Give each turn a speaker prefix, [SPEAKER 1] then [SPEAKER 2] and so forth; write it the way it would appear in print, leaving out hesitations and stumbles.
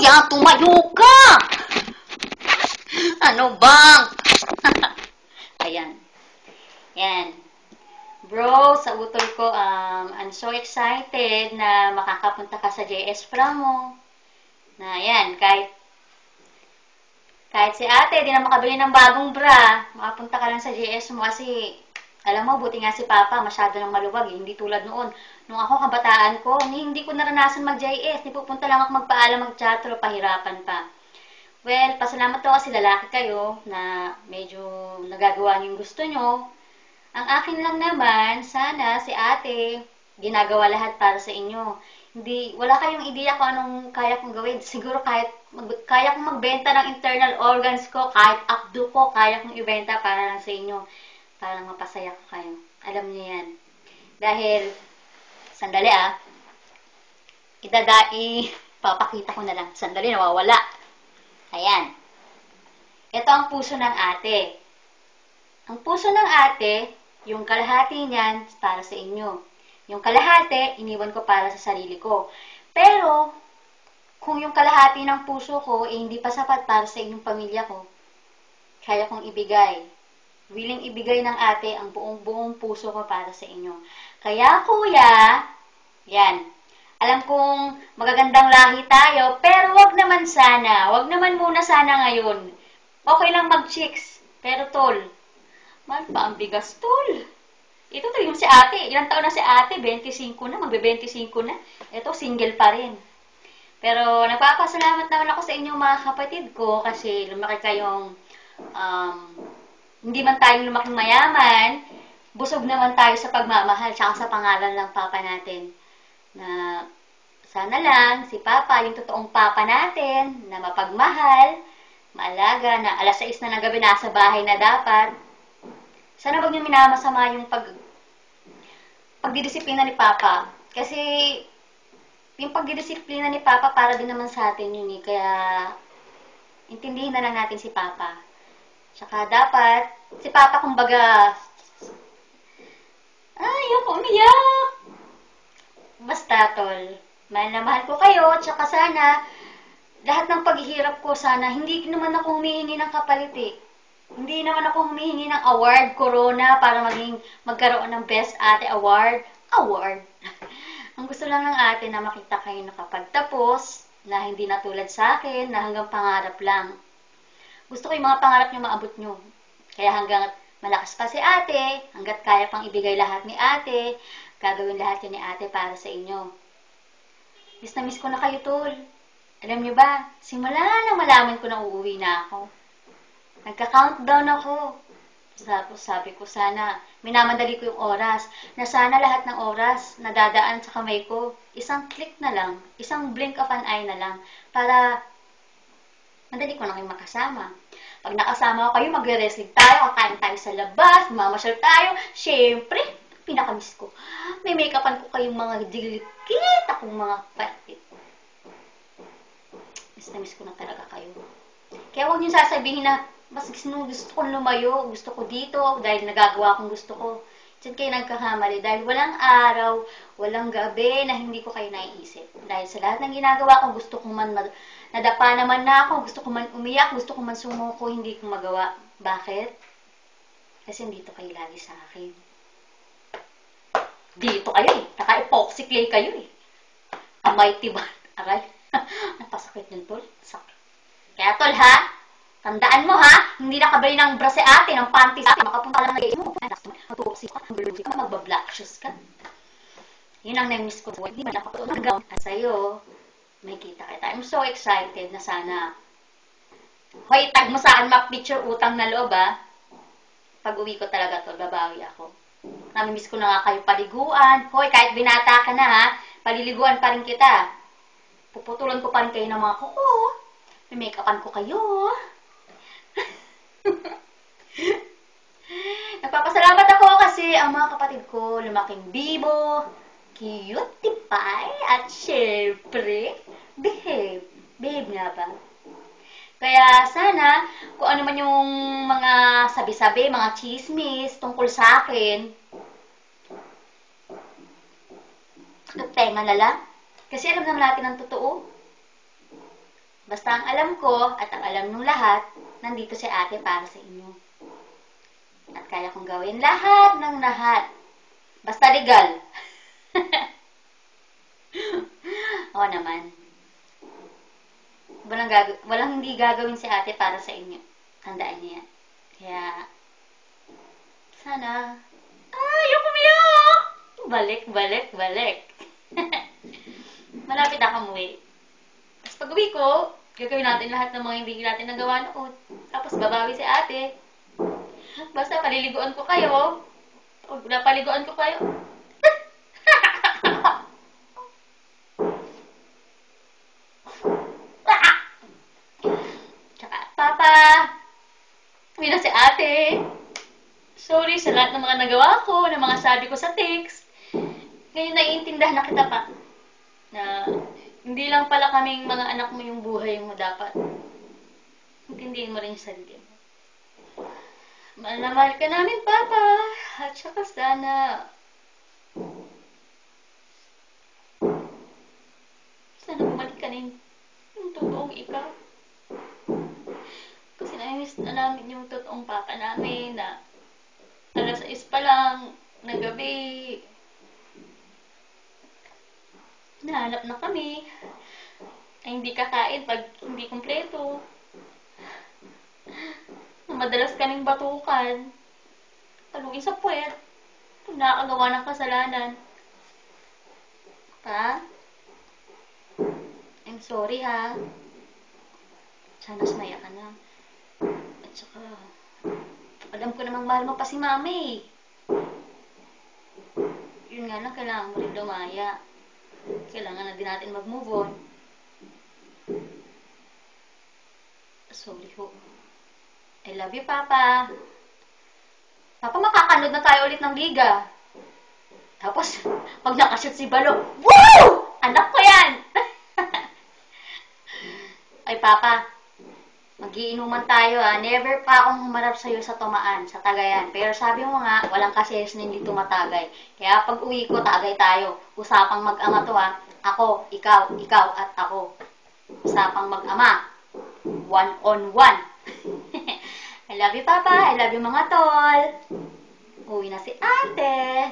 [SPEAKER 1] kuya, tumayo ka! Ano bang? Ayan. Yan. Bro, sa utol ko, I'm so excited na makakapunta ka sa JS Pramo. Na yan, kahit si ate, di na makabili ng bagong bra, makapunta ka lang sa JS mo kasi, alam mo, buti nga si Papa, masyado nang maluwag, hindi tulad noon. Nung ako, kabataan ko, hindi ko naranasan mag-JS, di pupunta lang ako magpaalam, mag-chatro, pahirapan pa. Well, pasalamat to kasi lalaki kayo na medyo nagagawa niyo yung gusto nyo. Ang akin lang naman, sana si ate, ginagawa lahat para sa inyo. Hindi, wala kayong ideya kung anong kaya kong gawin. Siguro kaya kong magbenta ng internal organs ko, kahit abdo ko, kaya kong ibenta para lang sa inyo. Para lang mapasaya ko kayo. Alam niyo yan. Dahil, sandali papakita ko na lang. Sandali, nawawala. Ayan. Ito ang puso ng ate. Ang puso ng ate, yung kalahati niyan para sa inyo. Yung kalahati, iniwan ko para sa sarili ko. Pero, kung yung kalahati ng puso ko, hindi pa sapat para sa inyong pamilya ko, kaya kong ibigay. Willing ibigay ng ate ang buong puso ko para sa inyo. Kaya, kuya, yan. Alam kong magagandang lahi tayo, pero wag naman sana. Wag naman muna sana ngayon. Okay lang mag-chicks. Pero, tol, mahal pa ang bigas, tol. Ito yung si ate. Ilang taon na si ate? 25 na. Magbe-25 na. Ito, single pa rin. Pero, nagpapasalamat naman ako sa inyong mga kapatid ko kasi lumaki kayong, hindi man tayong lumaking mayaman, busog naman tayo sa pagmamahal tsaka sa pangalan ng papa natin. Na, sana lang, si papa, yung totoong papa natin, na mapagmahal, maalaga, na alas 6 na ng gabi nasa bahay na dapat. Sana wag niyo minamasama yung pagdidisiplina ni Papa. Kasi, yung pagdidisiplina ni Papa para din naman sa atin yun eh. Kaya, intindihin na lang natin si Papa. Tsaka dapat, si Papa kumbaga, ayoko umiyak. Basta, tol. Mahal na mahal ko kayo. Tsaka sana, lahat ng paghihirap ko sana, hindi naman ako humihingi ng kapalit eh. Hindi naman ako humihingi ng award, corona, para magkaroon ng Best Ate Award. Ang gusto lang ng ate na makita kayo nakapagtapos, na hindi natulad sa akin, na hanggang pangarap lang. Gusto ko yung mga pangarap nyo maabot nyo. Kaya hanggang malakas pa si ate, hanggat kaya pang ibigay lahat ni ate, gagawin lahat yun ni ate para sa inyo. Miss na miss ko na kayo, tol. Alam nyo ba, simula nang malaman ko na uuwi na ako, nagka-countdown ako. Tapos sabi ko sana, minamadali ko yung oras, na sana lahat ng oras na dadaan sa kamay ko, isang click na lang, isang blink of an eye na lang, para madali ko na kayong makasama. Pag nakasama ko kayo, magre-wrestling tayo, kakain tayo sa labas, mamasyal tayo, syempre, pinakamiss ko. May make-upan ko kayong mga dilikit, akong mga patit. Miss na miss ko na talaga kayo. Kaya huwag niyo sasabihin na, mas gusto kong lumayo, gusto ko dito, dahil nagagawa akong gusto ko. Diyan kayo nagkakamali, dahil walang araw, walang gabi na hindi ko kayo naiisip. Dahil sa lahat ng ginagawa ko, gusto ko man, nadapa naman na ako, gusto ko man umiyak, gusto ko man sumuko, hindi ko magawa. Bakit? Kasi dito kayo lagi sa akin. Dito kayo eh, naka-epoxy clay kayo eh. Amay tiba, aray. Napasakit ng tol, sakit. Kaya tol ha, tandaan mo ha, hindi nakabay ng bra si ate, ng panties ate, makapunta lang na game mo. Matuoksi ka, maglusi ka, magbablack shoes ka. Yun ang na-miss ko. Hindi man nakapatuloy ng gown. At sa'yo, may kita kita. I'm so excited na sana. Hoy, tag mo sa akin, picture utang na loob ha. Pag uwi ko talaga to, babawi ako. Nami-miss ko na nga kayo paliguan. Hoy, kahit binata ka na ha, paliliguan pa rin kita. Puputulan ko pa rin kayo ng mga kuko. May make-upan ko kayo. Nagpapasalamat ako kasi ang mga kapatid ko lumaking bibo, cute, pie, at syempre, behave. Behave nga ba? Kaya sana, kung ano man yung mga sabi-sabi, mga chismis tungkol sa akin, tenga na lang. Kasi alam naman natin ang totoo. Basta ang alam ko at ang alam ng lahat, nandito si ate para sa inyo. At kaya kong gawin lahat ng lahat. Basta legal. Oo naman. Walang hindi gagawin si ate para sa inyo. Tandaan niyo yan. Kaya, sana, ayoko umiyak! Balik, balik, balik. Malapit na umuwi. Tapos pag uwi ko, gagawin natin lahat ng mga hindi natin nagawa noon. Tapos babawi si ate. Basta paliliguan ko kayo. Pag napaliguan ko kayo, tsaka, Papa, uwi na si ate. Sorry sa lahat ng mga nagawa ko, ng mga sabi ko sa text. Ngayon naiintindihan na kita pa. Na hindi lang pala kaming mga anak mo yung buhay mo dapat. Intindihin mo rin yung sarili mo. Mahal na mahal ka namin, Papa. At saka sana bumalik ka rin yung totoong ikaw. Kasi na-miss na namin yung totoong Papa namin na alas 6 pa lang ng gabi. Nahanap na kami. Ay hindi kakain pag hindi kumpleto. Madalas kaming batukan. Taluin sa puwet. Kung nakakagawa ng kasalanan. Pa? I'm sorry ha. Sana sumaya ka na. At saka, alam ko namang mahal mo pa si Mami. Yun nga lang, kailangan mo rin lumaya. Kailangan na din natin mag-move on. Sorry ho. I love you, Papa. Papa, makakanood na tayo ulit ng liga. Tapos, pag nakashoot si Balo, woo! Anak ko yan! Ay, Papa, magiinuman tayo ha. Never pa akong humarap sa'yo sa tumaan, sa Tagayan. Pero sabi mo nga, walang kases na hindi tumatagay. Kaya pag uwi ko, tagay tayo. Usapang mag-ama to ha. Ako, ikaw, at ako. Usapang mag-ama. 1-on-1. I love you, Papa. I love you, mga tol. Uwi na si ate.